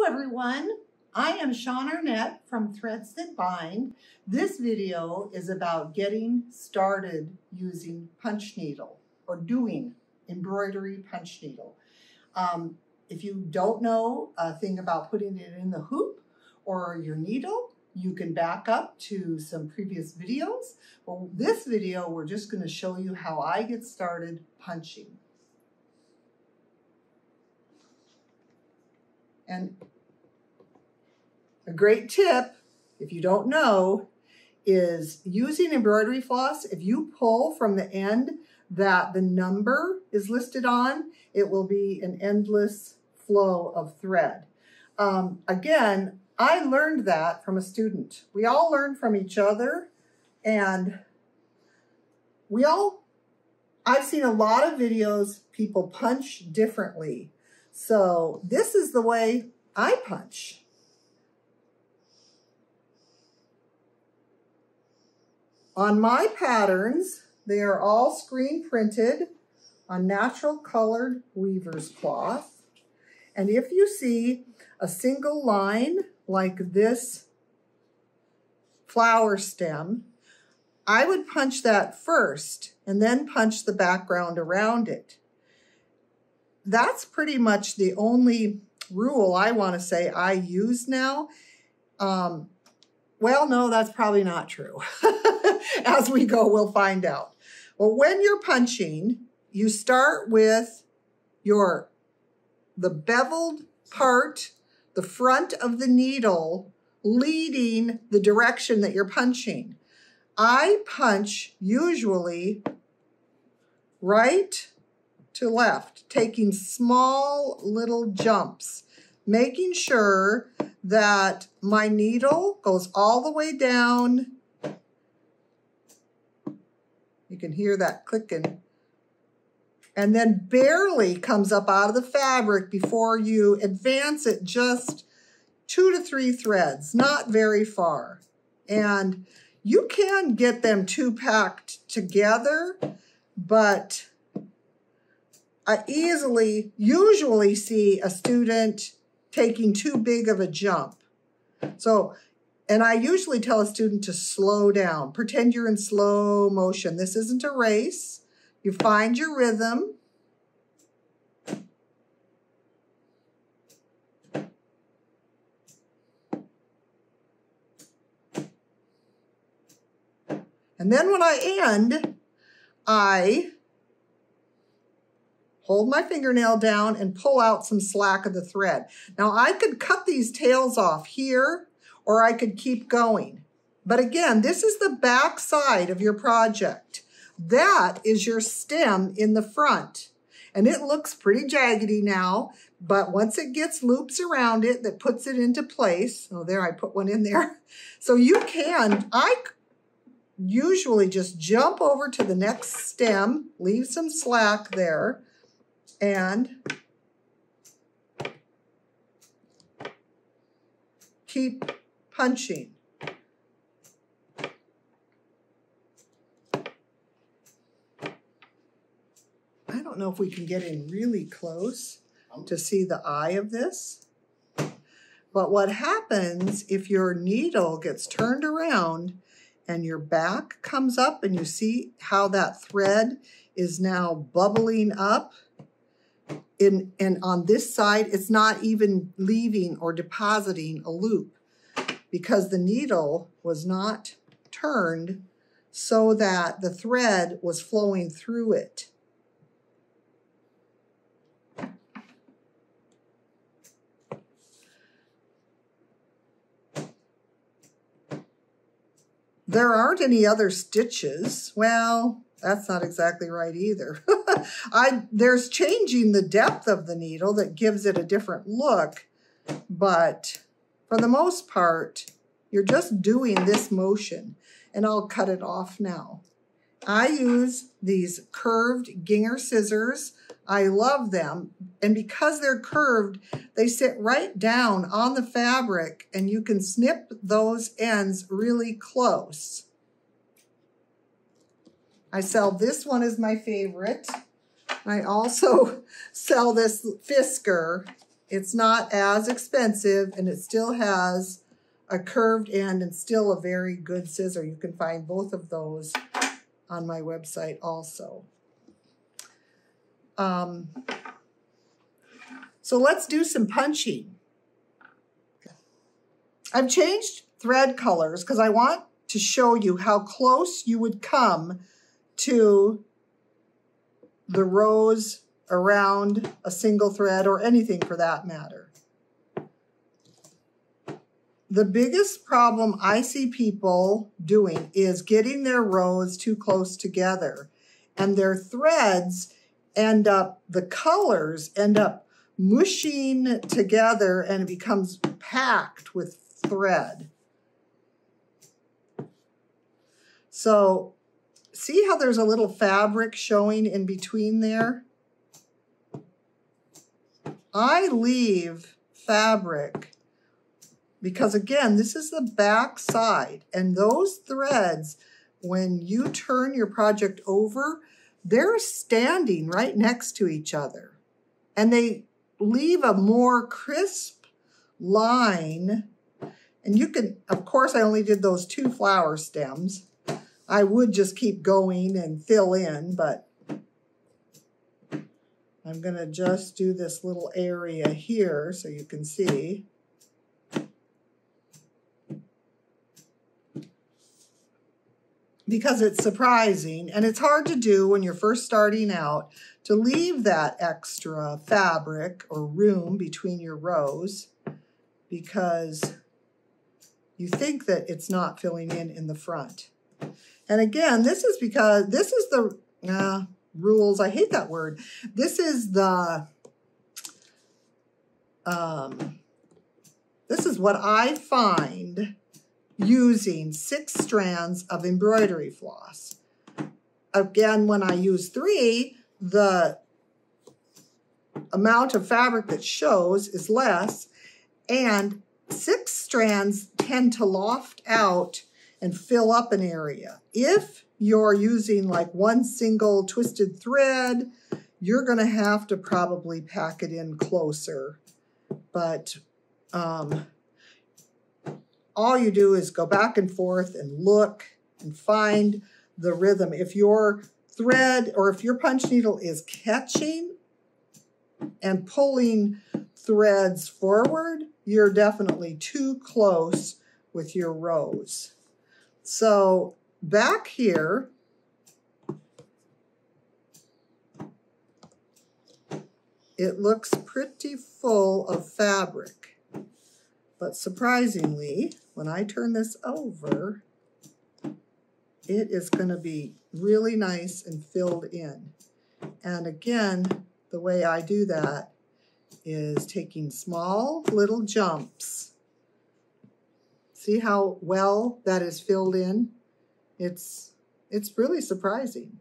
Hello everyone, I am Shawn Arnett from Threads That Bind. This video is about getting started using punch needle or doing embroidery punch needle. If you don't know a thing about putting it in the hoop or your needle, you can back up to some previous videos. Well, this video, we're just going to show you how I get started punching. And a great tip, if you don't know, is using embroidery floss. If you pull from the end that the number is listed on, it will be an endless flow of thread. Again, I learned that from a student. We all learn from each other, and I've seen a lot of videos, people punch differently. So this is the way I punch. On my patterns, they are all screen printed on natural colored weaver's cloth. And if you see a single line like this flower stem, I would punch that first and then punch the background around it. That's pretty much the only rule I want to say I use now. Well, no, that's probably not true. As we go, we'll find out. Well, when you're punching, you start with the beveled part, the front of the needle, leading the direction that you're punching. I punch usually right to left, taking small little jumps, making sure that my needle goes all the way down. You can hear that clicking. And then barely comes up out of the fabric before you advance it just 2 to 3 threads, not very far. And you can get them too packed together, but I usually see a student taking too big of a jump. And I usually tell a student to slow down. Pretend you're in slow motion. This isn't a race. You find your rhythm. And then when I end, I hold my fingernail down and pull out some slack of the thread. Now I could cut these tails off here, or I could keep going. But again, this is the back side of your project. That is your stem in the front. And it looks pretty jaggedy now, but once it gets loops around it, that puts it into place. Oh, there, I put one in there. So I usually just jump over to the next stem, leave some slack there, and keep punching. I don't know if we can get in really close to see the eye of this, but what happens if your needle gets turned around and your back comes up and you see how that thread is now bubbling up, and on this side, it's not even leaving or depositing a loop because the needle was not turned so that the thread was flowing through it. There aren't any other stitches. Well, that's not exactly right either. There's changing the depth of the needle that gives it a different look, but for the most part, you're just doing this motion, and I'll cut it off now. I use these curved Ginger scissors. I love them, and because they're curved, they sit right down on the fabric, and you can snip those ends really close. I sell this one as my favorite. I also sell this Fisker It's not as expensive, and it still has a curved end and still a very good scissor. You can find both of those on my website also. So let's do some punching. I've changed thread colors because I want to show you how close you would come to the rows around a single thread, or anything for that matter. The biggest problem I see people doing is getting their rows too close together, and their threads end up, the colors end up mushing together, and it becomes packed with thread. So see how there's a little fabric showing in between there? I leave fabric because, again, this is the back side, and those threads, when you turn your project over, they're standing right next to each other, and they leave a more crisp line. And you can, of course, I only did those 2 flower stems. I would just keep going and fill in, but I'm going to just do this little area here so you can see. Because it's surprising, and it's hard to do when you're first starting out, to leave that extra fabric or room between your rows, because you think that it's not filling in the front. And again, this is because this is the rules. I hate that word. This is the this is what I find using 6 strands of embroidery floss. Again, when I use 3, the amount of fabric that shows is less, and 6 strands tend to loft out and fill up an area. If you're using like one single twisted thread, you're going to have to probably pack it in closer. But all you do is go back and forth and look and find the rhythm. If your thread or if your punch needle is catching and pulling threads forward, you're definitely too close with your rows. So back here, it looks pretty full of fabric, but surprisingly, when I turn this over, it is going to be really nice and filled in. And again, the way I do that is taking small little jumps. See how well that is filled in? It's really surprising.